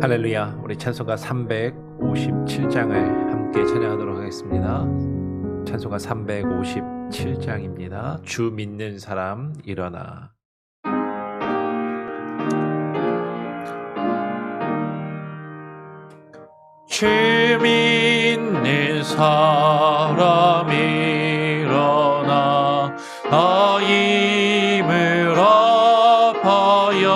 할렐루야. 우리 찬송가 357장을 함께 찬양하도록 하겠습니다. 찬송가 357장입니다. 주 믿는 사람 일어나. 주 믿는 사람 일어나 나 힘을 합하여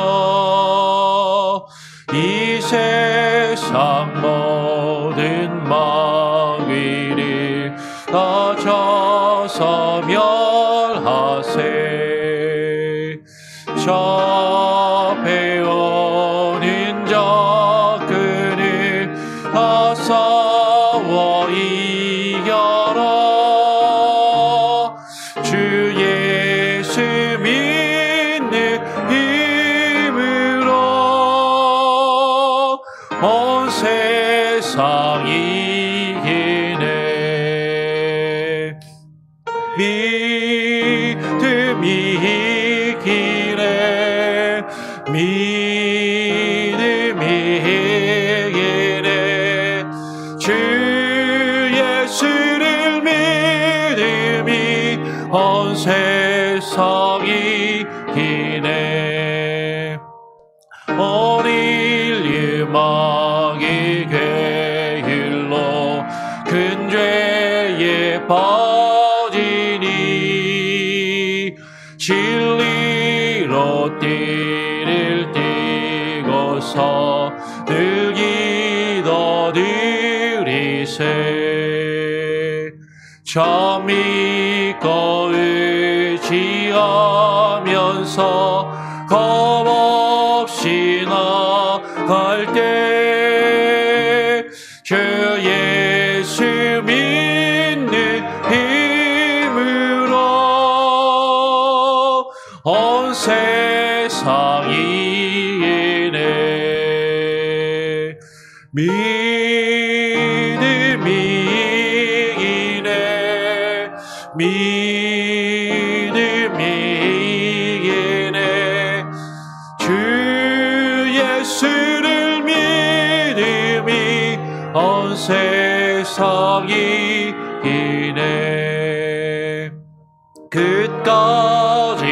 이 세상 모든 마귀를 다 쳐서 멸하세. 잡혀오는 적군을 다 싸워 이겨라. 주 예수 믿는 힘으로 온 세상 이기네. 믿음이 이기네. 믿음이 이기네. 주 예수를 믿음이 온 세상 이기네. 온 인류 마귀 괴일로 큰 죄에 빠지니 진리로 띠를 띠고서 늘 기도드리세. 참 믿고 의지하면서 겁없이 나갈 때 주 예수 믿는 힘으로 온 세상 이기네. 믿음이 이기네. 믿음이 이기네. 주 예수를 믿음이 온 세상 이기네. 끝까지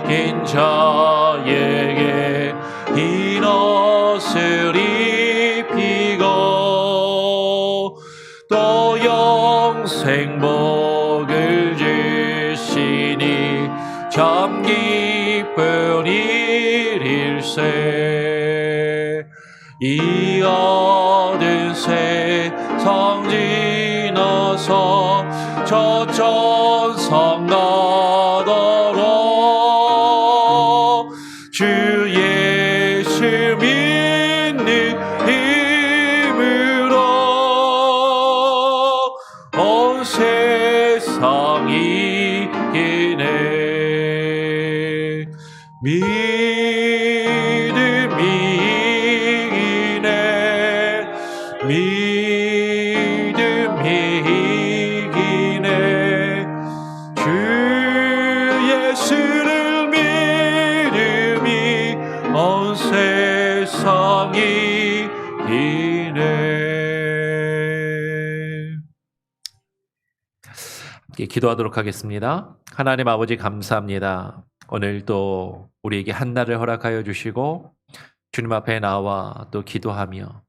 인 자에게 흰 옷을 입히고 또 영생 복을 주시니 참 기쁜 일일세. 이 어두운 세상 지나서 저 천상 가도록 주 예수 믿는 힘으로 온 세상 이기네. 믿음이 이기네. 믿음이 이기네. 주 예수를 믿음이 온 세상 이기네. 함께 기도하도록 하겠습니다. 하나님 아버지 감사합니다. 오늘 또 우리에게 한날을 허락하여 주시고 주님 앞에 나와 또 기도하며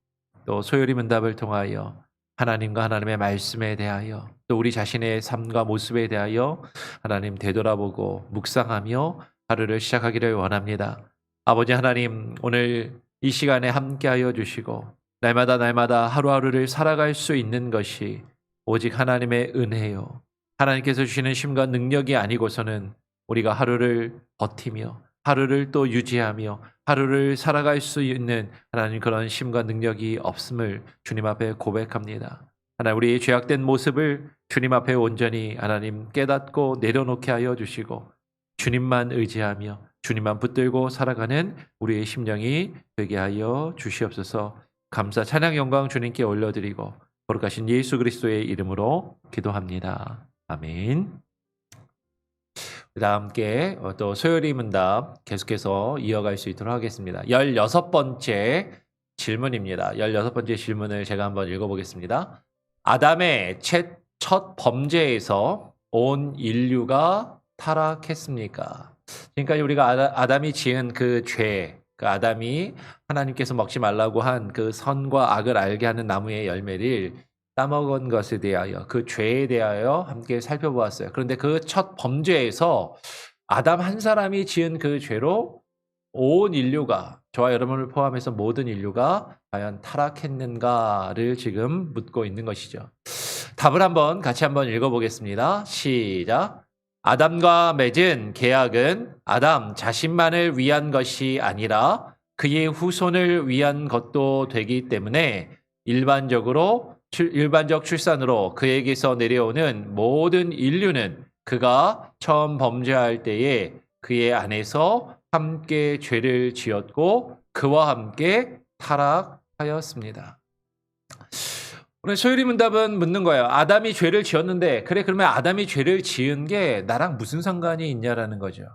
또 소요리 문답을 통하여 하나님과 하나님의 말씀에 대하여 또 우리 자신의 삶과 모습에 대하여 하나님 되돌아보고 묵상하며 하루를 시작하기를 원합니다. 아버지 하나님, 오늘 이 시간에 함께하여 주시고 날마다 하루하루를 살아갈 수 있는 것이 오직 하나님의 은혜요, 하나님께서 주시는 힘과 능력이 아니고서는 우리가 하루를 버티며 하루를 또 유지하며 하루를 살아갈 수 있는 하나님 그런 힘과 능력이 없음을 주님 앞에 고백합니다. 하나님, 우리의 죄악된 모습을 주님 앞에 온전히 하나님 깨닫고 내려놓게 하여 주시고 주님만 의지하며 주님만 붙들고 살아가는 우리의 심령이 되게 하여 주시옵소서. 감사 찬양 영광 주님께 올려드리고 거룩하신 예수 그리스도의 이름으로 기도합니다. 아멘. 함께 또 소요리 문답 계속해서 이어갈 수 있도록 하겠습니다. 16번째 질문입니다. 16번째 질문을 제가 한번 읽어보겠습니다. 아담의 첫 범죄에서 온 인류가 타락했습니까? 지금까지 우리가 아담이 지은 그 죄, 그 아담이 하나님께서 먹지 말라고 한 그 선과 악을 알게 하는 나무의 열매를 따먹은 것에 대하여, 그 죄에 대하여 함께 살펴보았어요. 그런데 그 첫 범죄에서 아담 한 사람이 지은 그 죄로 온 인류가, 저와 여러분을 포함해서 모든 인류가 과연 타락했는가를 지금 묻고 있는 것이죠. 답을 같이 한번 읽어보겠습니다. 시작. 아담과 맺은 계약은 아담 자신만을 위한 것이 아니라 그의 후손을 위한 것도 되기 때문에 일반적 출산으로 그에게서 내려오는 모든 인류는 그가 처음 범죄할 때에 그의 안에서 함께 죄를 지었고 그와 함께 타락하였습니다. 오늘 소율이 문답은 묻는 거예요. 아담이 죄를 지었는데, 그래, 그러면 아담이 죄를 지은 게 나랑 무슨 상관이 있냐라는 거죠.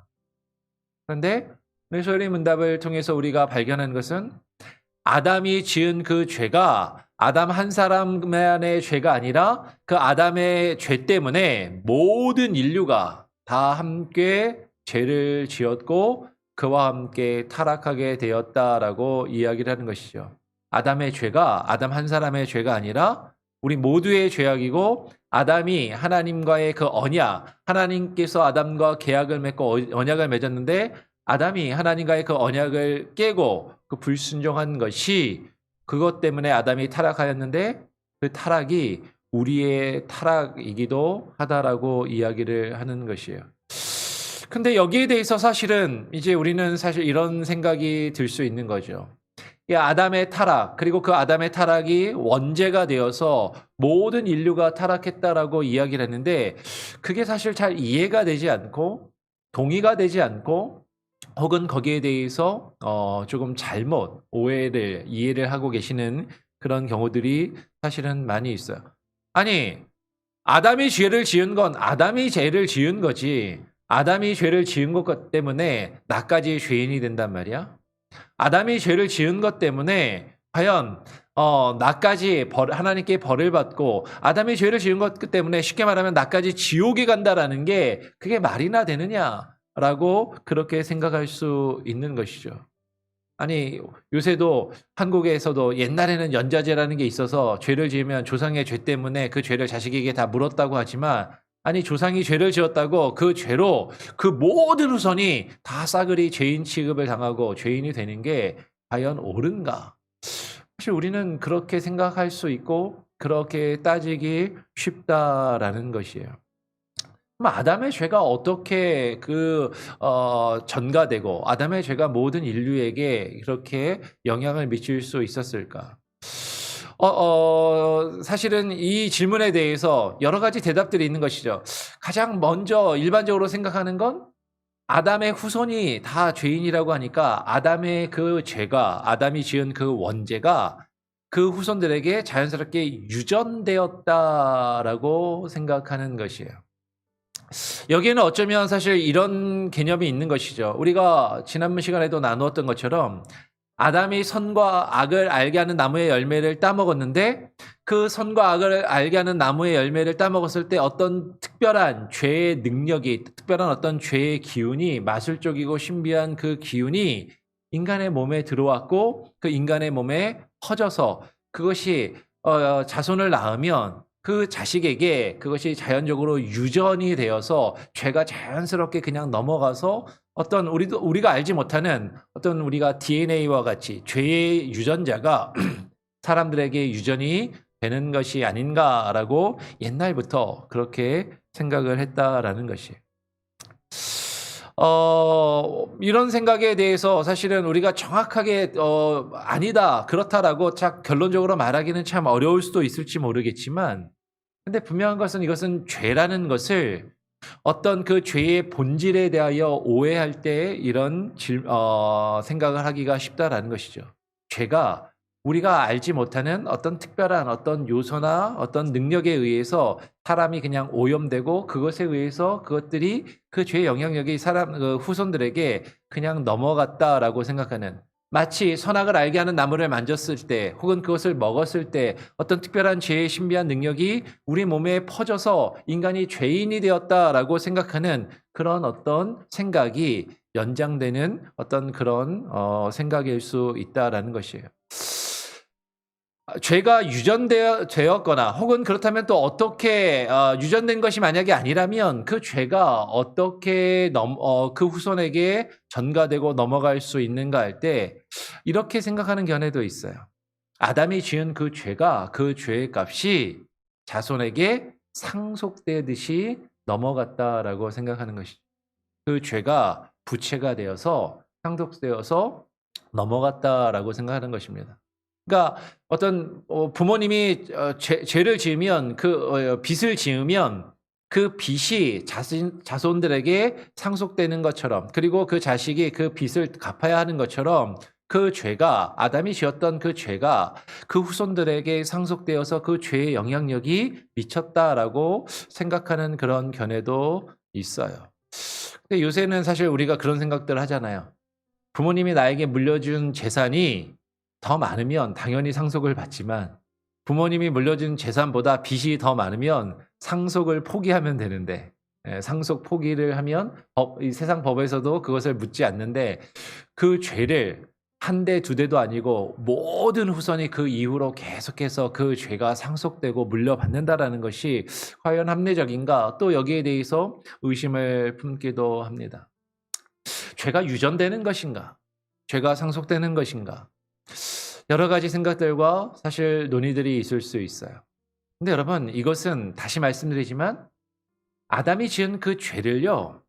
그런데 오늘 소율이 문답을 통해서 우리가 발견한 것은 아담이 지은 그 죄가 아담 한 사람만의 죄가 아니라 그 아담의 죄 때문에 모든 인류가 다 함께 죄를 지었고 그와 함께 타락하게 되었다라고 이야기를 하는 것이죠. 아담의 죄가 아담 한 사람의 죄가 아니라 우리 모두의 죄악이고, 아담이 하나님과의 그 언약, 하나님께서 아담과 계약을 맺고 언약을 맺었는데 아담이 하나님과의 그 언약을 깨고 그 불순종한 것이, 그것 때문에 아담이 타락하였는데 그 타락이 우리의 타락이기도 하다라고 이야기를 하는 것이에요. 근데 여기에 대해서 사실은 이제 우리는 사실 이런 생각이 들 수 있는 거죠. 이 아담의 타락, 그리고 그 아담의 타락이 원죄가 되어서 모든 인류가 타락했다라고 이야기를 했는데, 그게 사실 잘 이해가 되지 않고 동의가 되지 않고, 혹은 거기에 대해서 조금 잘못 이해를 하고 계시는 그런 경우들이 사실은 많이 있어요. 아니, 아담이 죄를 지은 건 아담이 죄를 지은 거지, 아담이 죄를 지은 것 때문에 나까지 죄인이 된단 말이야? 아담이 죄를 지은 것 때문에 과연 나까지 하나님께 벌을 받고, 아담이 죄를 지은 것 때문에 쉽게 말하면 나까지 지옥에 간다라는 게 그게 말이나 되느냐라고 그렇게 생각할 수 있는 것이죠. 아니, 요새도 한국에서도 옛날에는 연좌제라는 게 있어서 죄를 지으면 조상의 죄 때문에 그 죄를 자식에게 다 물었다고 하지만, 아니, 조상이 죄를 지었다고 그 죄로 그 모든 후손이 다 싸그리 죄인 취급을 당하고 죄인이 되는 게 과연 옳은가? 사실 우리는 그렇게 생각할 수 있고 그렇게 따지기 쉽다라는 것이에요. 그럼 아담의 죄가 어떻게 전가되고 아담의 죄가 모든 인류에게 그렇게 영향을 미칠 수 있었을까? 사실은 이 질문에 대해서 여러 가지 대답들이 있는 것이죠. 가장 먼저 일반적으로 생각하는 건 아담의 후손이 다 죄인이라고 하니까 아담의 그 죄가, 아담이 지은 그 원죄가 그 후손들에게 자연스럽게 유전되었다라고 생각하는 것이에요. 여기에는 어쩌면 사실 이런 개념이 있는 것이죠. 우리가 지난번 시간에도 나누었던 것처럼 아담이 선과 악을 알게 하는 나무의 열매를 따먹었는데, 그 선과 악을 알게 하는 나무의 열매를 따먹었을 때 어떤 특별한 죄의 능력이, 특별한 어떤 죄의 기운이, 마술적이고 신비한 그 기운이 인간의 몸에 들어왔고 그 인간의 몸에 퍼져서 그것이 자손을 낳으면 그 자식에게 그것이 자연적으로 유전이 되어서 죄가 자연스럽게 그냥 넘어가서 어떤 우리가 알지 못하는 어떤 우리가 DNA와 같이 죄의 유전자가 사람들에게 유전이 되는 것이 아닌가라고 옛날부터 그렇게 생각을 했다라는 것이에요. 이런 생각에 대해서 사실은 우리가 정확하게 아니다, 그렇다라고 결론적으로 말하기는 참 어려울 수도 있을지 모르겠지만, 근데 분명한 것은 이것은 죄라는 것을 어떤 그 죄의 본질에 대하여 오해할 때 이런 생각을 하기가 쉽다라는 것이죠. 죄가 우리가 알지 못하는 어떤 특별한 어떤 요소나 어떤 능력에 의해서 사람이 그냥 오염되고 그것에 의해서 그것들이 그 죄의 영향력이 그 후손들에게 그냥 넘어갔다라고 생각하는, 마치 선악을 알게 하는 나무를 만졌을 때 혹은 그것을 먹었을 때 어떤 특별한 죄의 신비한 능력이 우리 몸에 퍼져서 인간이 죄인이 되었다라고 생각하는 그런 어떤 생각이 연장되는 어떤 그런 생각일 수 있다라는 것이에요. 죄가 유전되었거나 혹은 그렇다면 또 어떻게 유전된 것이 만약에 아니라면 그 죄가 어떻게 그 후손에게 전가되고 넘어갈 수 있는가 할 때 이렇게 생각하는 견해도 있어요. 아담이 지은 그 죄가 그 죄의 값이 자손에게 상속되듯이 넘어갔다라고 생각하는 것이죠. 그 죄가 부채가 되어서 상속되어서 넘어갔다라고 생각하는 것입니다. 그러니까 어떤 부모님이 죄를 지으면 빚을 지으면 그 빚이 자손들에게 상속되는 것처럼 그리고 그 자식이 그 빚을 갚아야 하는 것처럼 그 죄가 아담이 지었던 그 죄가 그 후손들에게 상속되어서 그 죄의 영향력이 미쳤다라고 생각하는 그런 견해도 있어요. 근데 요새는 사실 우리가 그런 생각들을 하잖아요. 부모님이 나에게 물려준 재산이 더 많으면 당연히 상속을 받지만 부모님이 물려준 재산보다 빚이 더 많으면 상속을 포기하면 되는데 상속 포기를 하면 이 세상 법에서도 그것을 묻지 않는데 그 죄를 한 대, 두 대도 아니고 모든 후손이 그 이후로 계속해서 그 죄가 상속되고 물려받는다라는 것이 과연 합리적인가? 또 여기에 대해서 의심을 품기도 합니다. 죄가 유전되는 것인가? 죄가 상속되는 것인가? 여러 가지 생각들과 사실 논의들이 있을 수 있어요. 근데 여러분, 이것은 다시 말씀드리지만 아담이 지은 그 죄를요,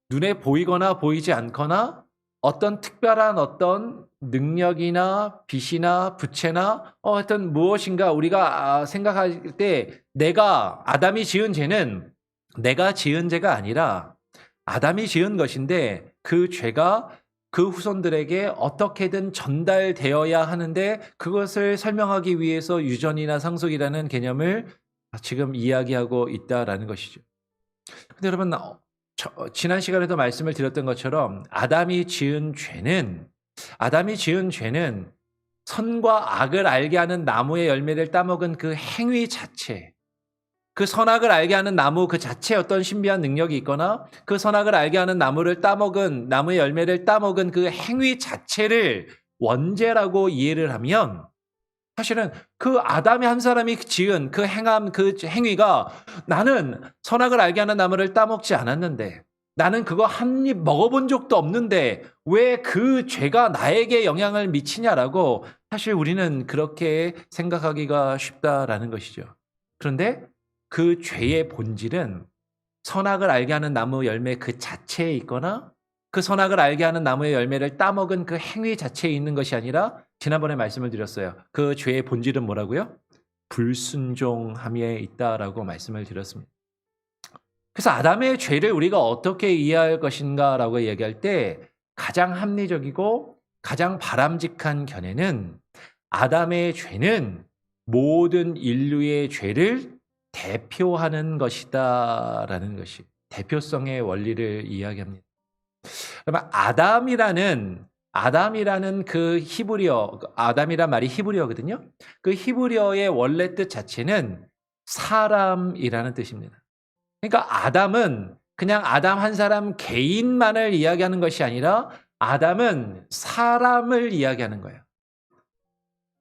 눈에 보이거나 보이지 않거나 어떤 특별한 어떤 능력이나 빚이나 부채나 어떤 무엇인가 우리가 생각할 때 아담이 지은 죄는 내가 지은 죄가 아니라 아담이 지은 것인데 그 죄가 그 후손들에게 어떻게든 전달되어야 하는데 그것을 설명하기 위해서 유전이나 상속이라는 개념을 지금 이야기하고 있다라는 것이죠. 근데 여러분, 지난 시간에도 말씀을 드렸던 것처럼 아담이 지은 죄는 선과 악을 알게 하는 나무의 열매를 따먹은 그 행위 자체, 그 선악을 알게 하는 나무 그 자체에 어떤 신비한 능력이 있거나 그 선악을 알게 하는 나무의 열매를 따먹은 그 행위 자체를 원죄라고 이해를 하면 사실은 그 아담의 한 사람이 지은 그 행위가 나는 선악을 알게 하는 나무를 따먹지 않았는데 나는 그거 한 입 먹어본 적도 없는데 왜 그 죄가 나에게 영향을 미치냐라고 사실 우리는 그렇게 생각하기가 쉽다라는 것이죠. 그런데 그 죄의 본질은 선악을 알게 하는 나무 열매 그 자체에 있거나 그 선악을 알게 하는 나무의 열매를 따먹은 그 행위 자체에 있는 것이 아니라 지난번에 말씀을 드렸어요. 그 죄의 본질은 뭐라고요? 불순종함에 있다라고 말씀을 드렸습니다. 그래서 아담의 죄를 우리가 어떻게 이해할 것인가라고 이야기할 때 가장 합리적이고 가장 바람직한 견해는 아담의 죄는 모든 인류의 죄를 대표하는 것이다라는 것이 대표성의 원리를 이야기합니다. 그러면 아담이라는 그 아담이란 말이 히브리어거든요. 그 히브리어의 원래 뜻 자체는 사람이라는 뜻입니다. 그러니까 아담은 그냥 아담 한 사람 개인만을 이야기하는 것이 아니라 아담은 사람을 이야기하는 거예요.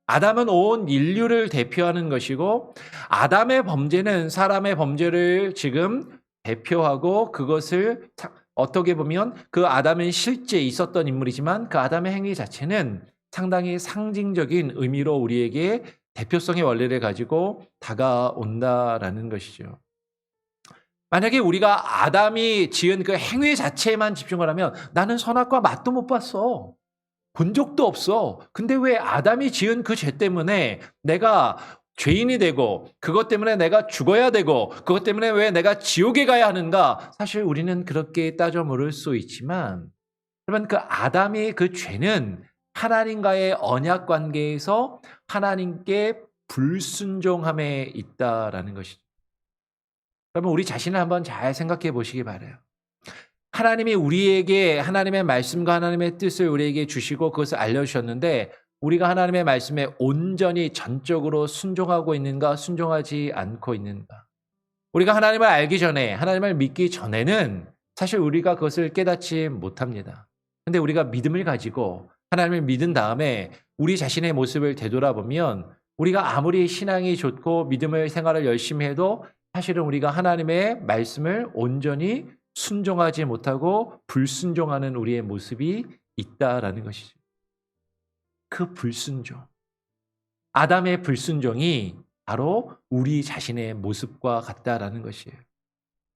아담은 온 인류를 대표하는 것이고 아담의 범죄는 사람의 범죄를 지금 대표하고 그것을 어떻게 보면 그 아담은 실제 있었던 인물이지만 그 아담의 행위 자체는 상당히 상징적인 의미로 우리에게 대표성의 원리를 가지고 다가온다라는 것이죠. 만약에 우리가 아담이 지은 그 행위 자체에만 집중을 하면 나는 선악과 맛도 못 봤어. 본 적도 없어. 근데 왜 아담이 지은 그 죄 때문에 내가 죄인이 되고 그것 때문에 내가 죽어야 되고 그것 때문에 왜 내가 지옥에 가야 하는가? 사실 우리는 그렇게 따져 물을 수 있지만 그러면 그 아담의 그 죄는 하나님과의 언약 관계에서 하나님께 불순종함에 있다라는 것이죠. 그러면 우리 자신을 한번 잘 생각해 보시기 바라요. 하나님이 우리에게 하나님의 말씀과 하나님의 뜻을 우리에게 주시고 그것을 알려주셨는데 우리가 하나님의 말씀에 온전히 전적으로 순종하고 있는가 순종하지 않고 있는가. 우리가 하나님을 알기 전에 하나님을 믿기 전에는 사실 우리가 그것을 깨닫지 못합니다. 근데 우리가 믿음을 가지고 하나님을 믿은 다음에 우리 자신의 모습을 되돌아보면 우리가 아무리 신앙이 좋고 믿음을 생활을 열심히 해도 사실은 우리가 하나님의 말씀을 온전히 순종하지 못하고 불순종하는 우리의 모습이 있다라는 것이죠. 그 불순종. 아담의 불순종이 바로 우리 자신의 모습과 같다라는 것이에요.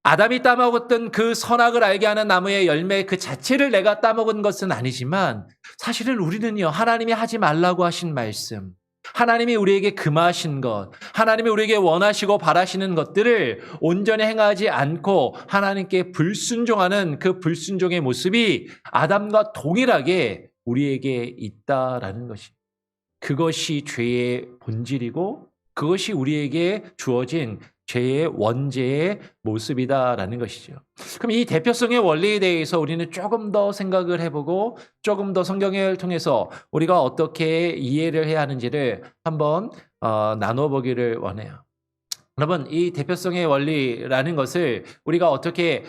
아담이 따먹었던 그 선악을 알게 하는 나무의 열매 그 자체를 내가 따먹은 것은 아니지만 사실은 우리는요, 하나님이 하지 말라고 하신 말씀, 하나님이 우리에게 금하신 것, 하나님이 우리에게 원하시고 바라시는 것들을 온전히 행하지 않고 하나님께 불순종하는 그 불순종의 모습이 아담과 동일하게 우리에게 있다라는 것이. 그것이 죄의 본질이고 그것이 우리에게 주어진 죄의 원죄의 모습이다라는 것이죠. 그럼 이 대표성의 원리에 대해서 우리는 조금 더 생각을 해보고 조금 더 성경을 통해서 우리가 어떻게 이해를 해야 하는지를 한번 나눠보기를 원해요. 여러분, 이 대표성의 원리라는 것을 우리가 어떻게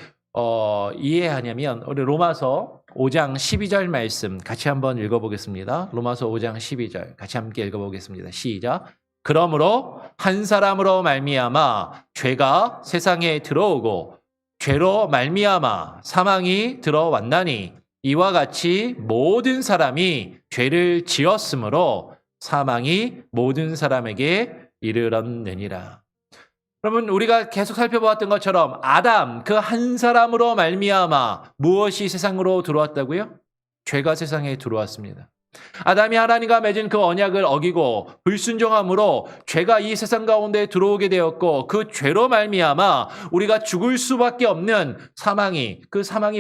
이해하냐면 우리 로마서 5장 12절 말씀 같이 한번 읽어보겠습니다. 로마서 5장 12절 같이 함께 읽어보겠습니다. 시작. 그러므로 한 사람으로 말미암아 죄가 세상에 들어오고 죄로 말미암아 사망이 들어왔나니 이와 같이 모든 사람이 죄를 지었으므로 사망이 모든 사람에게 이르렀느니라. 여러분, 우리가 계속 살펴보았던 것처럼 아담 그 한 사람으로 말미암아 무엇이 세상으로 들어왔다고요? 죄가 세상에 들어왔습니다. 아담이 하나님과 맺은 그 언약을 어기고 불순종함으로 죄가 이 세상 가운데 들어오게 되었고 그 죄로 말미암아 우리가 죽을 수밖에 없는 사망이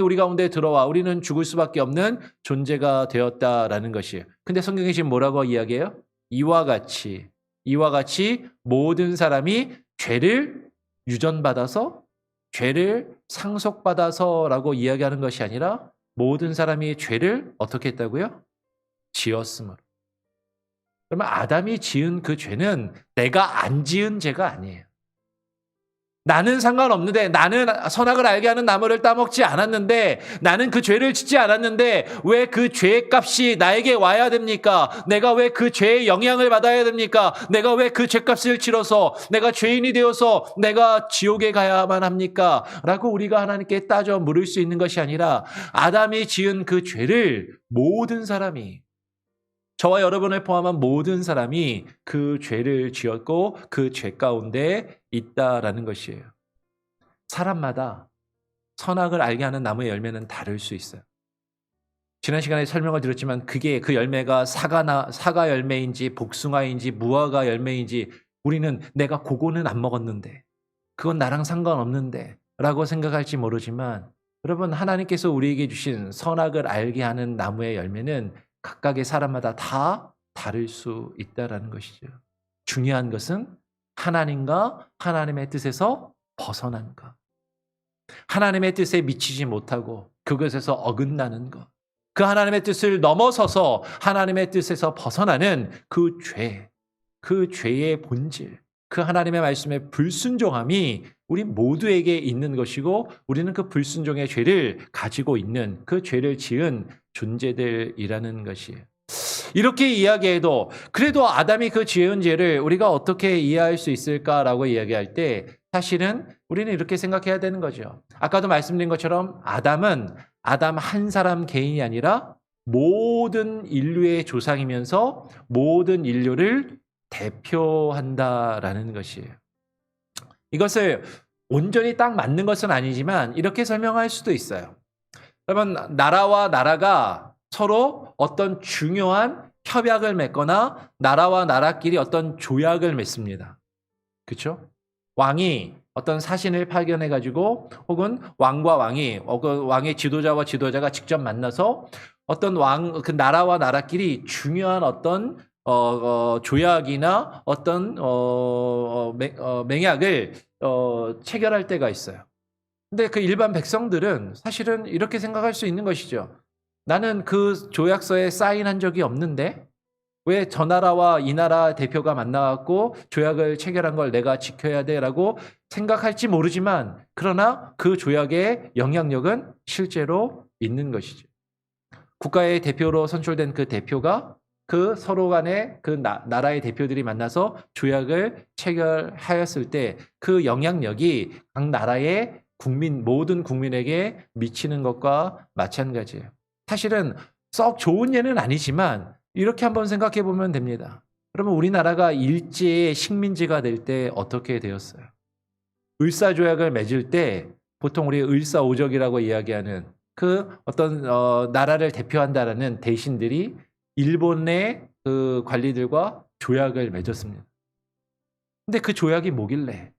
우리 가운데 들어와 우리는 죽을 수밖에 없는 존재가 되었다라는 것이에요. 근데 성경이 지금 뭐라고 이야기해요? 이와 같이 모든 사람이 죄를 유전받아서 죄를 상속받아서라고 이야기하는 것이 아니라 모든 사람이 죄를 어떻게 했다고요? 지었으므로. 그러면 아담이 지은 그 죄는 내가 안 지은 죄가 아니에요. 나는 상관없는데, 나는 선악을 알게 하는 나무를 따먹지 않았는데, 나는 그 죄를 짓지 않았는데 왜 그 죄의 값이 나에게 와야 됩니까? 내가 왜 그 죄의 영향을 받아야 됩니까? 내가 왜 그 죄값을 치러서 내가 죄인이 되어서 내가 지옥에 가야만 합니까? 라고 우리가 하나님께 따져 물을 수 있는 것이 아니라 아담이 지은 그 죄를 모든 사람이, 저와 여러분을 포함한 모든 사람이 그 죄를 지었고 그 죄 가운데 있다라는 것이에요. 사람마다 선악을 알게 하는 나무의 열매는 다를 수 있어요. 지난 시간에 설명을 드렸지만 그게 그 열매가 사과 열매인지 복숭아인지 무화과 열매인지 우리는 내가 그거는 안 먹었는데 그건 나랑 상관없는데 라고 생각할지 모르지만 여러분, 하나님께서 우리에게 주신 선악을 알게 하는 나무의 열매는 각각의 사람마다 다 다를 수 있다는 것이죠. 중요한 것은 하나님과 하나님의 뜻에서 벗어난 것. 하나님의 뜻에 미치지 못하고 그것에서 어긋나는 것. 그 하나님의 뜻을 넘어서서 하나님의 뜻에서 벗어나는 그 죄의 본질, 그 하나님의 말씀에 불순종함이 우리 모두에게 있는 것이고 우리는 그 불순종의 죄를 가지고 있는 그 죄를 지은 존재들이라는 것이에요. 이렇게 이야기해도 그래도 아담이 그 지은 죄를 우리가 어떻게 이해할 수 있을까라고 이야기할 때 사실은 우리는 이렇게 생각해야 되는 거죠. 아까도 말씀드린 것처럼 아담은 아담 한 사람 개인이 아니라 모든 인류의 조상이면서 모든 인류를 대표한다라는 것이에요. 이것을 온전히 딱 맞는 것은 아니지만 이렇게 설명할 수도 있어요. 여러분, 나라와 나라가 서로 어떤 중요한 협약을 맺거나 나라와 나라끼리 어떤 조약을 맺습니다. 그렇죠? 왕이 어떤 사신을 발견해가지고 혹은 왕과 왕이 왕의 지도자와 지도자가 직접 만나서 어떤 그 나라와 나라끼리 중요한 어떤 조약이나 어떤 맹약을 체결할 때가 있어요. 근데 그 일반 백성들은 사실은 이렇게 생각할 수 있는 것이죠. 나는 그 조약서에 사인한 적이 없는데 왜 저 나라와 이 나라 대표가 만나갖고 조약을 체결한 걸 내가 지켜야 돼라고 생각할지 모르지만 그러나 그 조약의 영향력은 실제로 있는 것이죠. 국가의 대표로 선출된 그 대표가 그 서로 간에 그 나라의 대표들이 만나서 조약을 체결하였을 때 그 영향력이 각 나라의 모든 국민에게 미치는 것과 마찬가지예요. 사실은 썩 좋은 예는 아니지만 이렇게 한번 생각해 보면 됩니다. 그러면 우리나라가 일제의 식민지가 될 때 어떻게 되었어요? 을사조약을 맺을 때 보통 우리 을사오적이라고 이야기하는 그 어떤 나라를 대표한다라는 대신들이 일본의 그 관리들과 조약을 맺었습니다. 근데 그 조약이 뭐길래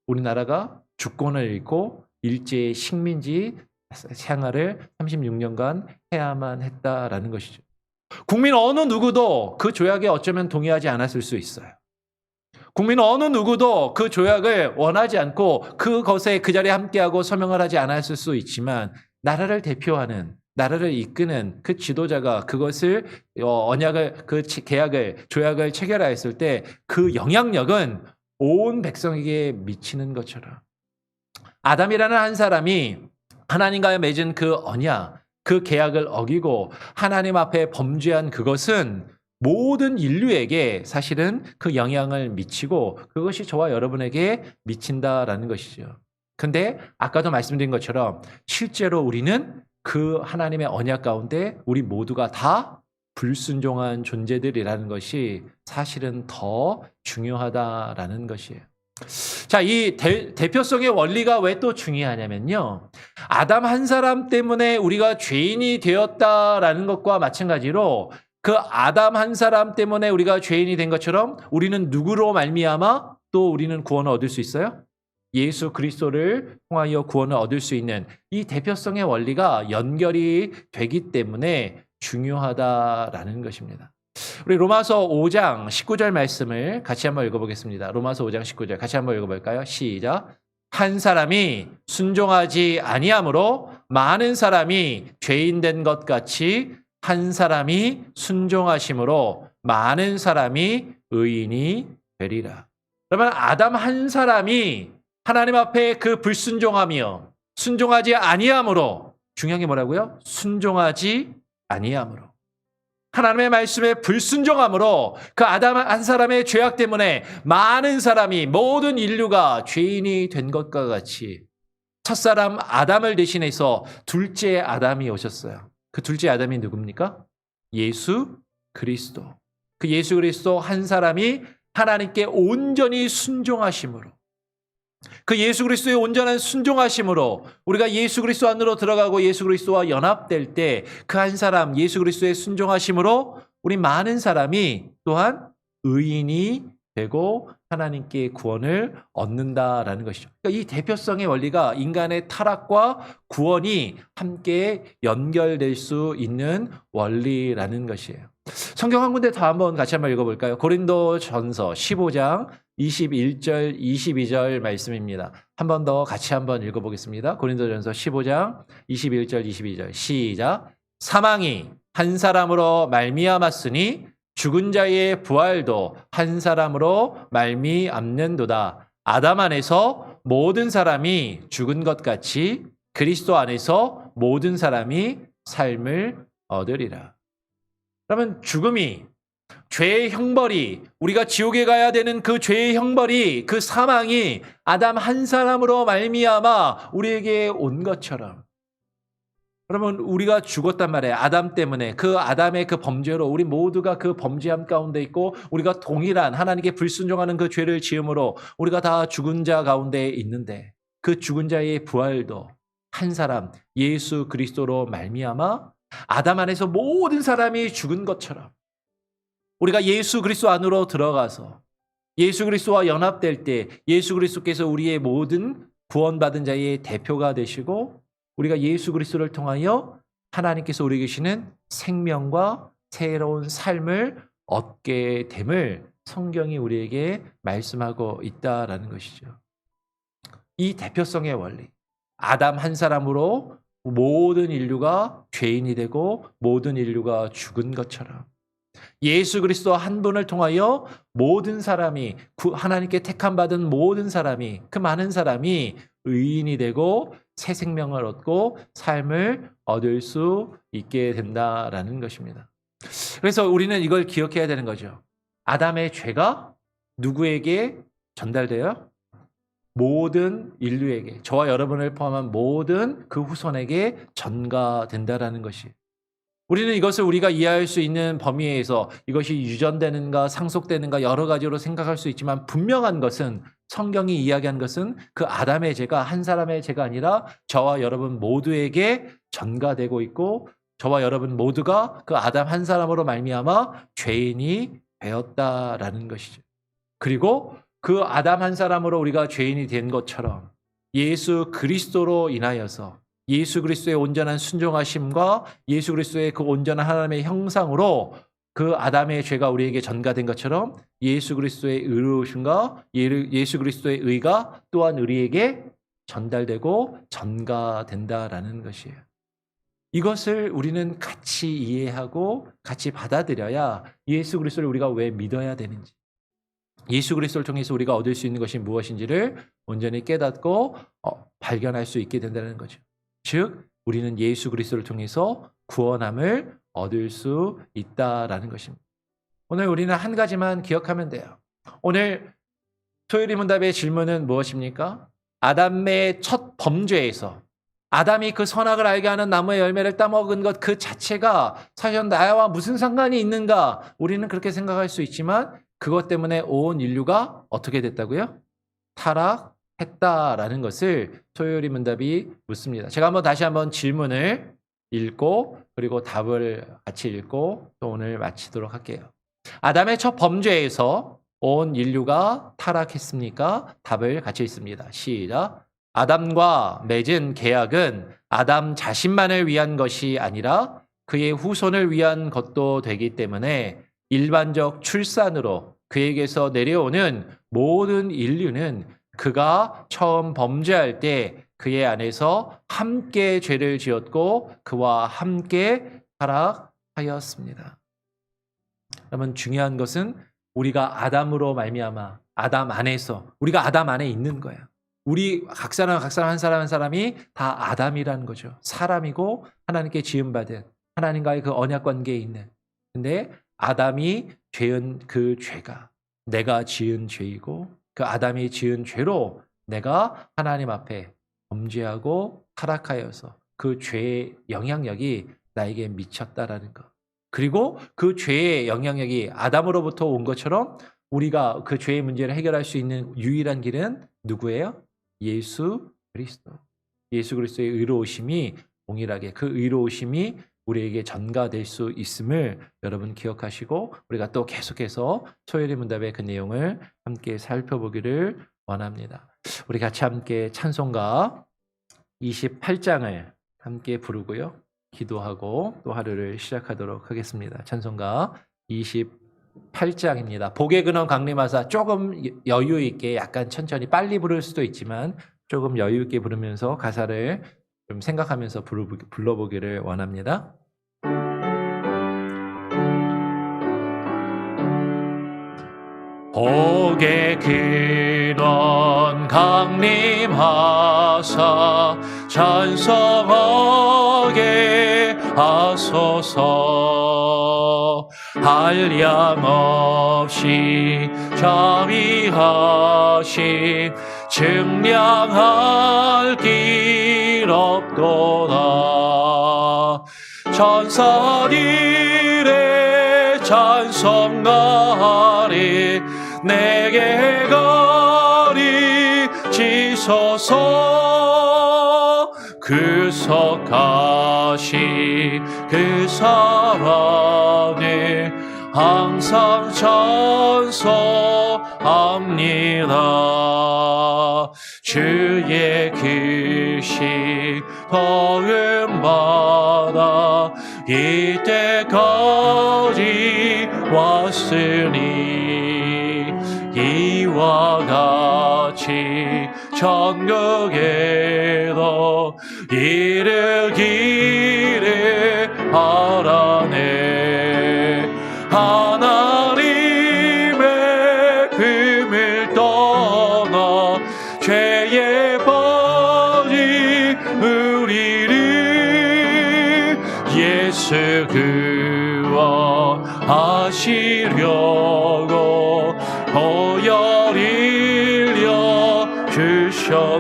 우리나라가 주권을 잃고 일제의 식민지 생활을 36년간 해야만 했다라는 것이죠. 국민 어느 누구도 그 조약에 어쩌면 동의하지 않았을 수 있어요. 국민 어느 누구도 그 조약을 원하지 않고 그것에 그 자리에 함께하고 서명을 하지 않았을 수 있지만 나라를 대표하는 나라를 이끄는 그 지도자가 그것을 언약을 그 계약을 조약을 체결하였을 때 그 영향력은 온 백성에게 미치는 것처럼 아담이라는 한 사람이 하나님과 맺은 그 언약 그 계약을 어기고 하나님 앞에 범죄한 그것은 모든 인류에게 사실은 그 영향을 미치고 그것이 저와 여러분에게 미친다라는 것이죠. 근데 아까도 말씀드린 것처럼 실제로 우리는 그 하나님의 언약 가운데 우리 모두가 다 불순종한 존재들이라는 것이 사실은 더 중요하다라는 것이에요. 자, 이 대표성의 원리가 왜 또 중요하냐면요. 아담 한 사람 때문에 우리가 죄인이 되었다라는 것과 마찬가지로 그 아담 한 사람 때문에 우리가 죄인이 된 것처럼 우리는 누구로 말미암아 또 우리는 구원을 얻을 수 있어요? 예수 그리스도를 통하여 구원을 얻을 수 있는 이 대표성의 원리가 연결이 되기 때문에 중요하다라는 것입니다. 우리 로마서 5장 19절 말씀을 같이 한번 읽어보겠습니다. 로마서 5장 19절 같이 한번 읽어볼까요? 시작. 한 사람이 순종하지 아니함으로 많은 사람이 죄인 된 것 같이 한 사람이 순종하심으로 많은 사람이 의인이 되리라. 그러면 아담 한 사람이 하나님 앞에 그 불순종하며 순종하지 아니함으로 중요한 게 뭐라고요? 순종하지 아니함으로 하나님의 말씀에 불순종함으로 그 아담 한 사람의 죄악 때문에 많은 사람이 모든 인류가 죄인이 된 것과 같이 첫사람 아담을 대신해서 둘째 아담이 오셨어요. 그 둘째 아담이 누굽니까? 예수 그리스도. 그 예수 그리스도 한 사람이 하나님께 온전히 순종하심으로 그 예수 그리스도의 온전한 순종하심으로 우리가 예수 그리스도 안으로 들어가고 예수 그리스도와 연합될 때 그 한 사람 예수 그리스도의 순종하심으로 우리 많은 사람이 또한 의인이 되고 하나님께 구원을 얻는다라는 것이죠. 그러니까 이 대표성의 원리가 인간의 타락과 구원이 함께 연결될 수 있는 원리라는 것이에요. 성경 한 군데 더 한번 같이 한번 읽어볼까요? 고린도전서 15장 21절 22절 말씀입니다. 한 번 더 같이 한번 읽어보겠습니다. 고린도전서 15장 21절 22절 시작. 사망이 한 사람으로 말미암았으니 죽은 자의 부활도 한 사람으로 말미암는도다. 아담 안에서 모든 사람이 죽은 것 같이 그리스도 안에서 모든 사람이 삶을 얻으리라. 그러면 죽음이 죄의 형벌이 우리가 지옥에 가야 되는 그 죄의 형벌이 그 사망이 아담 한 사람으로 말미암아 우리에게 온 것처럼 그러면 우리가 죽었단 말이에요. 아담 때문에 그 아담의 그 범죄로 우리 모두가 그 범죄함 가운데 있고 우리가 동일한 하나님께 불순종하는 그 죄를 지음으로 우리가 다 죽은 자 가운데 있는데 그 죽은 자의 부활도 한 사람 예수 그리스도로 말미암아 아담 안에서 모든 사람이 죽은 것처럼 우리가 예수 그리스도 안으로 들어가서 예수 그리스도와 연합될 때 예수 그리스도께서 우리의 모든 구원받은 자의 대표가 되시고 우리가 예수 그리스도를 통하여 하나님께서 우리에게 주시는 생명과 새로운 삶을 얻게 됨을 성경이 우리에게 말씀하고 있다라는 것이죠. 이 대표성의 원리. 아담 한 사람으로 모든 인류가 죄인이 되고 모든 인류가 죽은 것처럼 예수 그리스도 한 분을 통하여 모든 사람이 하나님께 택함 받은 모든 사람이 그 많은 사람이 의인이 되고 새 생명을 얻고 삶을 얻을 수 있게 된다라는 것입니다. 그래서 우리는 이걸 기억해야 되는 거죠. 아담의 죄가 누구에게 전달돼요? 모든 인류에게, 저와 여러분을 포함한 모든 그 후손에게 전가된다라는 것이. 우리는 이것을 우리가 이해할 수 있는 범위에서 이것이 유전되는가 상속되는가 여러 가지로 생각할 수 있지만 분명한 것은 성경이 이야기한 것은 그 아담의 죄가 한 사람의 죄가 아니라 저와 여러분 모두에게 전가되고 있고 저와 여러분 모두가 그 아담 한 사람으로 말미암아 죄인이 되었다라는 것이죠. 그리고 그 아담 한 사람으로 우리가 죄인이 된 것처럼 예수 그리스도로 인하여서 예수 그리스도의 온전한 순종하심과 예수 그리스도의 그 온전한 하나님의 형상으로 그 아담의 죄가 우리에게 전가된 것처럼 예수 그리스도의 의로우심과 예수 그리스도의 의가 또한 우리에게 전달되고 전가된다라는 것이에요. 이것을 우리는 같이 이해하고 같이 받아들여야 예수 그리스도를 우리가 왜 믿어야 되는지, 예수 그리스도를 통해서 우리가 얻을 수 있는 것이 무엇인지를 온전히 깨닫고 발견할 수 있게 된다는 거죠. 즉 우리는 예수 그리스도를 통해서 구원함을 얻을 수 있다라는 것입니다. 오늘 우리는 한 가지만 기억하면 돼요. 오늘 토요일 문답의 질문은 무엇입니까? 아담의 첫 범죄에서 아담이 그 선악을 알게 하는 나무의 열매를 따먹은 것 그 자체가 사실 나와 무슨 상관이 있는가? 우리는 그렇게 생각할 수 있지만 그것 때문에 온 인류가 어떻게 됐다고요? 타락했다라는 것을 토요일 문답이 묻습니다. 제가 다시 한번 질문을 읽고 그리고 답을 같이 읽고 또 오늘 마치도록 할게요. 아담의 첫 범죄에서 온 인류가 타락했습니까? 답을 같이 읽습니다. 시작. 아담과 맺은 계약은 아담 자신만을 위한 것이 아니라 그의 후손을 위한 것도 되기 때문에 일반적 출산으로 그에게서 내려오는 모든 인류는 그가 처음 범죄할 때 그의 안에서 함께 죄를 지었고 그와 함께 타락하였습니다. 여러분 중요한 것은 우리가 아담으로 말미암아 아담 안에서 우리가 아담 안에 있는 거야. 우리 각 사람 한 사람이 다 아담이라는 거죠. 사람이고 하나님께 지음받은 하나님과의 그 언약 관계에 있는. 근데 아담이 죄은 그 죄가 내가 지은 죄이고 그 아담이 지은 죄로 내가 하나님 앞에 범죄하고 타락하여서 그 죄의 영향력이 나에게 미쳤다라는 것. 그리고 그 죄의 영향력이 아담으로부터 온 것처럼 우리가 그 죄의 문제를 해결할 수 있는 유일한 길은 누구예요? 예수 그리스도. 예수 그리스도의 의로우심이 동일하게 그 의로우심이 우리에게 전가될 수 있음을 여러분 기억하시고 우리가 또 계속해서 토요일 문답의 그 내용을 함께 살펴보기를 원합니다. 우리 같이 함께 찬송가 28장을 함께 부르고요. 기도하고 또 하루를 시작하도록 하겠습니다. 찬송가 28장입니다. 복의 근원 강림하사 조금 여유 있게 약간 천천히 빨리 부를 수도 있지만 조금 여유 있게 부르면서 가사를 좀 생각하면서 불러보기를 원합니다. 복의 근원 강림하사 찬송하게 하소서. 한량없이 자비하신 증량할 길 없도다. 천사들의 찬송하리 내게 가리치소서. 그 석하신 그 사랑을 항상 찬송합니다. 주의 크신 도움마다 이때까지 왔으니 이와 같이 천국에도 이르기를 바라네. 하나님의 금을 떠나 죄에 빠진 우리를 예수 구원하시려고 보혈 흘려 주셨네.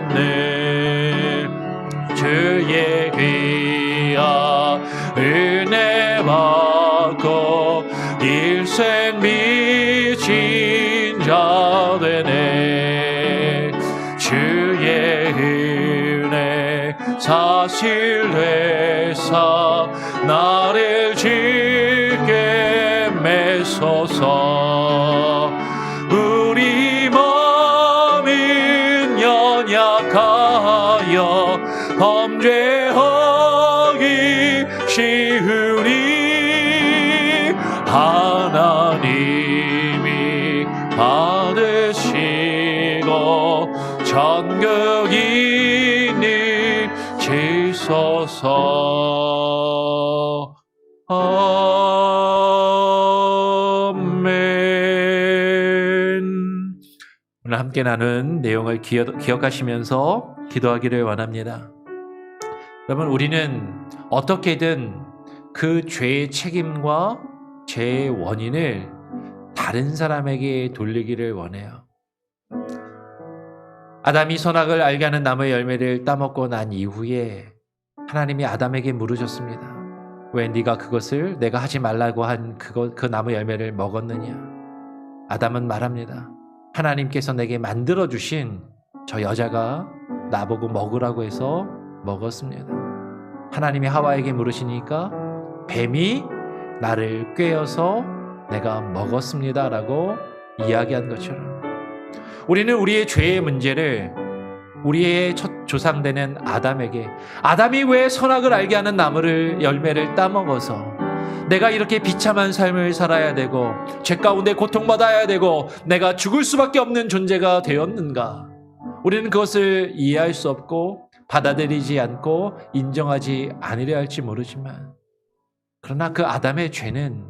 주의 귀한 은혜 받고 일생 미친 자 되네. 주의 은혜 사실 되사 나를 짙게 메소서. 우리 마음은 연약하여 범죄하기 쉬우니 하나님이 받으시고 천국이니 지소서. 아멘. 오늘 함께 나눈 내용을 기억하시면서 기도하기를 원합니다. 여러분, 우리는 어떻게든 그 죄의 책임과 죄의 원인을 다른 사람에게 돌리기를 원해요. 아담이 선악을 알게 하는 나무의 열매를 따먹고 난 이후에 하나님이 아담에게 물으셨습니다. 왜 네가 그것을 내가 하지 말라고 한 그 나무 열매를 먹었느냐? 아담은 말합니다. 하나님께서 내게 만들어주신 저 여자가 나보고 먹으라고 해서 먹었습니다. 하나님이 하와에게 물으시니까 뱀이 나를 꿰어서 내가 먹었습니다 라고 이야기한 것처럼, 우리는 우리의 죄의 문제를 우리의 첫 조상되는 아담에게, 아담이 왜 선악을 알게 하는 나무를 열매를 따먹어서 내가 이렇게 비참한 삶을 살아야 되고 죄 가운데 고통받아야 되고 내가 죽을 수밖에 없는 존재가 되었는가? 우리는 그것을 이해할 수 없고 받아들이지 않고 인정하지 않으려 할지 모르지만, 그러나 그 아담의 죄는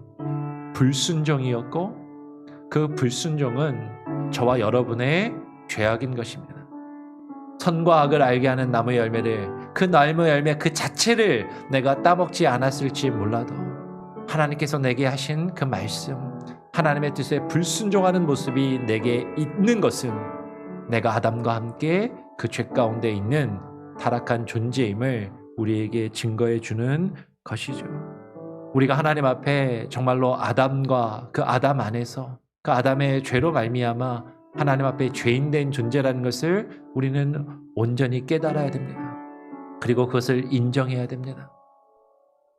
불순종이었고 그 불순종은 저와 여러분의 죄악인 것입니다. 선과 악을 알게 하는 나무의 열매를, 그 나무 열매 그 자체를 내가 따먹지 않았을지 몰라도 하나님께서 내게 하신 그 말씀, 하나님의 뜻에 불순종하는 모습이 내게 있는 것은 내가 아담과 함께 그 죄 가운데 있는 타락한 존재임을 우리에게 증거해 주는 것이죠. 우리가 하나님 앞에 정말로 아담과 그 아담 안에서 그 아담의 죄로 말미암아 하나님 앞에 죄인된 존재라는 것을 우리는 온전히 깨달아야 됩니다. 그리고 그것을 인정해야 됩니다.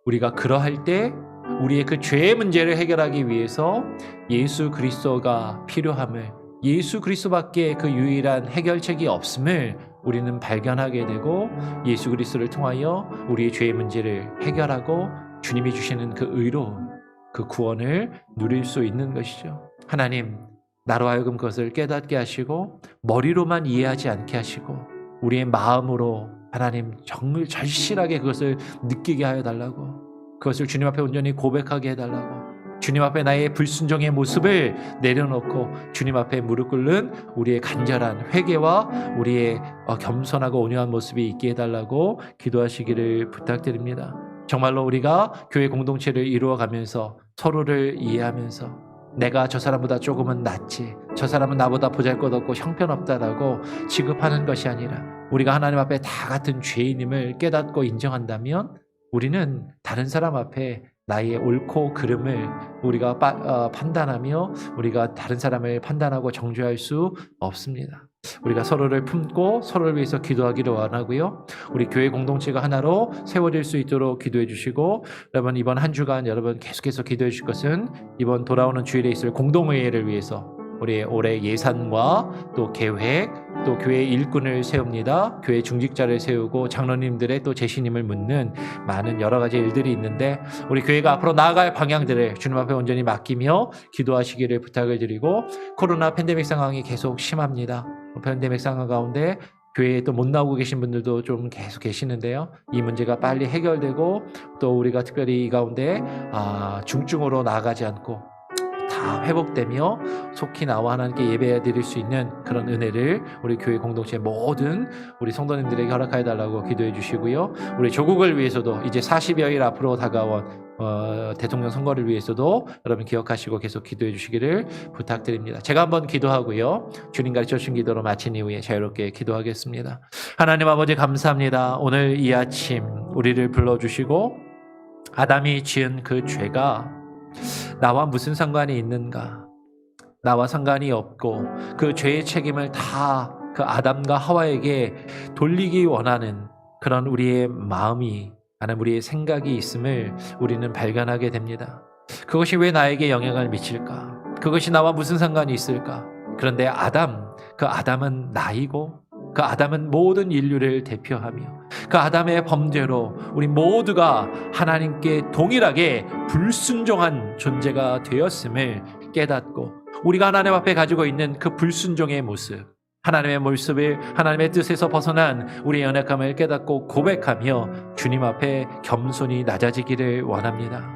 우리가 그러할 때 우리의 그 죄의 문제를 해결하기 위해서 예수 그리스도가 필요함을, 예수 그리스도밖에 그 유일한 해결책이 없음을 우리는 발견하게 되고, 예수 그리스도를 통하여 우리의 죄의 문제를 해결하고 주님이 주시는 그 의로움, 그 구원을 누릴 수 있는 것이죠. 하나님, 나로 하여금 그것을 깨닫게 하시고 머리로만 이해하지 않게 하시고 우리의 마음으로 하나님 정말 절실하게 그것을 느끼게 하여 달라고, 그것을 주님 앞에 온전히 고백하게 해달라고, 주님 앞에 나의 불순종의 모습을 내려놓고 주님 앞에 무릎 꿇는 우리의 간절한 회개와 우리의 겸손하고 온유한 모습이 있게 해달라고 기도하시기를 부탁드립니다. 정말로 우리가 교회 공동체를 이루어가면서 서로를 이해하면서 내가 저 사람보다 조금은 낫지, 저 사람은 나보다 보잘것없고 형편없다라고 취급하는 것이 아니라 우리가 하나님 앞에 다 같은 죄인임을 깨닫고 인정한다면 우리는 다른 사람 앞에 나의 옳고 그름을 우리가 판단하며 우리가 다른 사람을 판단하고 정죄할 수 없습니다. 우리가 서로를 품고 서로를 위해서 기도하기를 원하고요. 우리 교회 공동체가 하나로 세워질 수 있도록 기도해 주시고, 여러분 이번 한 주간 여러분 계속해서 기도해 주실 것은 이번 돌아오는 주일에 있을 공동회의를 위해서 우리의 올해 예산과 또 계획, 또 교회 일꾼을 세웁니다. 교회 중직자를 세우고 장로님들의 또 재신임을 묻는 많은 여러 가지 일들이 있는데, 우리 교회가 앞으로 나아갈 방향들을 주님 앞에 온전히 맡기며 기도하시기를 부탁을 드리고, 코로나 팬데믹 상황이 계속 심합니다. 팬데믹 상황 가운데 교회에 또 못 나오고 계신 분들도 좀 계속 계시는데요. 이 문제가 빨리 해결되고 또 우리가 특별히 이 가운데 중증으로 나아가지 않고 다 회복되며 속히 나와 하나님께 예배 드릴 수 있는 그런 은혜를 우리 교회 공동체 모든 우리 성도님들에게 허락하여 달라고 기도해 주시고요. 우리 조국을 위해서도 이제 40여일 앞으로 다가온 대통령 선거를 위해서도 여러분 기억하시고 계속 기도해 주시기를 부탁드립니다. 제가 한번 기도하고요. 주님 가르쳐 주신 기도로 마친 이후에 자유롭게 기도하겠습니다. 하나님 아버지 감사합니다. 오늘 이 아침 우리를 불러주시고 아담이 지은 그 죄가 나와 무슨 상관이 있는가? 나와 상관이 없고 그 죄의 책임을 다 그 아담과 하와에게 돌리기 원하는 그런 우리의 마음이 하나님 우리의 생각이 있음을 우리는 발견하게 됩니다. 그것이 왜 나에게 영향을 미칠까? 그것이 나와 무슨 상관이 있을까? 그런데 그 아담은 나이고 그 아담은 모든 인류를 대표하며 그 아담의 범죄로 우리 모두가 하나님께 동일하게 불순종한 존재가 되었음을 깨닫고 우리가 하나님 앞에 가지고 있는 그 불순종의 모습 하나님의 모습을 하나님의 뜻에서 벗어난 우리의 연약함을 깨닫고 고백하며 주님 앞에 겸손히 낮아지기를 원합니다.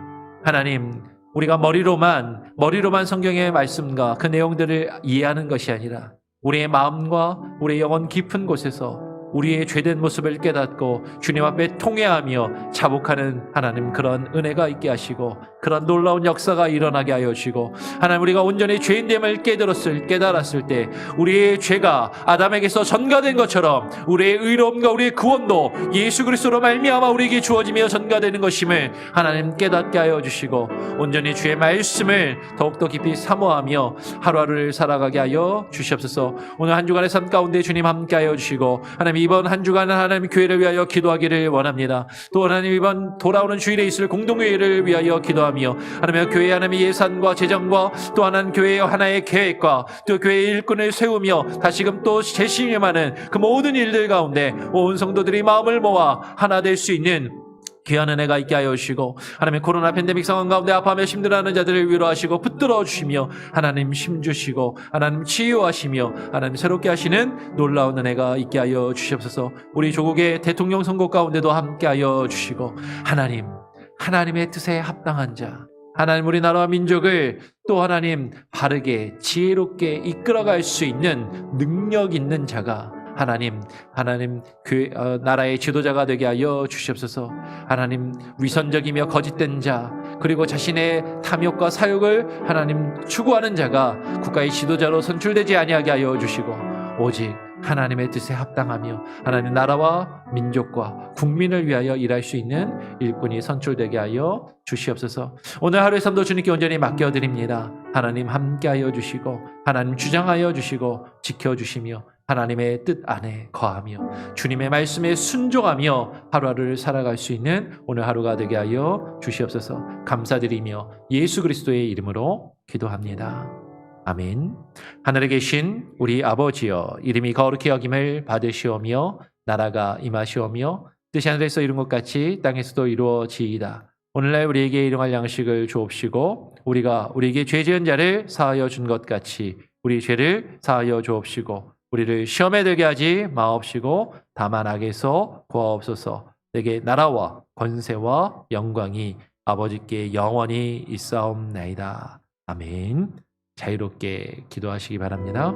하나님 우리가 머리로만 성경의 말씀과 그 내용들을 이해하는 것이 아니라 우리의 마음과 우리의 영혼 깊은 곳에서 우리의 죄된 모습을 깨닫고 주님 앞에 통회하며 자복하는 하나님 그런 은혜가 있게 하시고 그런 놀라운 역사가 일어나게 하여 주시고 하나님 우리가 온전히 죄인됨을 깨달았을 때 우리의 죄가 아담에게서 전가된 것처럼 우리의 의로움과 우리의 구원도 예수 그리스도로 말미암아 우리에게 주어지며 전가되는 것임을 하나님 깨닫게 하여 주시고 온전히 주의 말씀을 더욱더 깊이 사모하며 하루하루를 살아가게 하여 주시옵소서. 오늘 한 주간의 삶 가운데 주님 함께 하여 주시고 하나님 이번 한 주간은 하나님 교회를 위하여 기도하기를 원합니다. 또 하나님 이번 돌아오는 주일에 있을 공동회의를 위하여 기도하며 하나님 교회 하나님의 예산과 재정과 또 하나님 교회의 하나의 계획과 또 교회의 일꾼을 세우며 다시금 또 재심임하는 그 모든 일들 가운데 온 성도들이 마음을 모아 하나 될 수 있는 귀한 은혜가 있게 하여 주시고 하나님 코로나 팬데믹 상황 가운데 아파하며 힘들어하는 자들을 위로하시고 붙들어 주시며 하나님 힘주시고 하나님 치유하시며 하나님 새롭게 하시는 놀라운 은혜가 있게 하여 주시옵소서. 우리 조국의 대통령 선거 가운데도 함께 하여 주시고 하나님의 뜻에 합당한 자 하나님 우리나라와 민족을 또 하나님 바르게 지혜롭게 이끌어갈 수 있는 능력 있는 자가 하나님 나라의 지도자가 되게 하여 주시옵소서. 하나님 위선적이며 거짓된 자 그리고 자신의 탐욕과 사욕을 하나님 추구하는 자가 국가의 지도자로 선출되지 아니하게 하여 주시고 오직 하나님의 뜻에 합당하며 하나님 나라와 민족과 국민을 위하여 일할 수 있는 일꾼이 선출되게 하여 주시옵소서. 오늘 하루의 삶도 주님께 온전히 맡겨드립니다. 하나님 함께하여 주시고 하나님 주장하여 주시고 지켜주시며 하나님의 뜻 안에 거하며 주님의 말씀에 순종하며 하루하루를 살아갈 수 있는 오늘 하루가 되게 하여 주시옵소서. 감사드리며 예수 그리스도의 이름으로 기도합니다. 아멘. 하늘에 계신 우리 아버지여 이름이 거룩히 여김을 받으시오며 나라가 임하시오며 뜻이 하늘에서 이룬 것 같이 땅에서도 이루어지이다. 오늘날 우리에게 일용할 양식을 주옵시고 우리가 우리에게 죄 지은 자를 사하여 준 것 같이 우리 죄를 사하여 주옵시고 우리를 시험에 들게 하지 마옵시고 다만 악에서 구하옵소서. 내게 나라와 권세와 영광이 아버지께 영원히 있사옵나이다. 아멘. 자유롭게 기도하시기 바랍니다.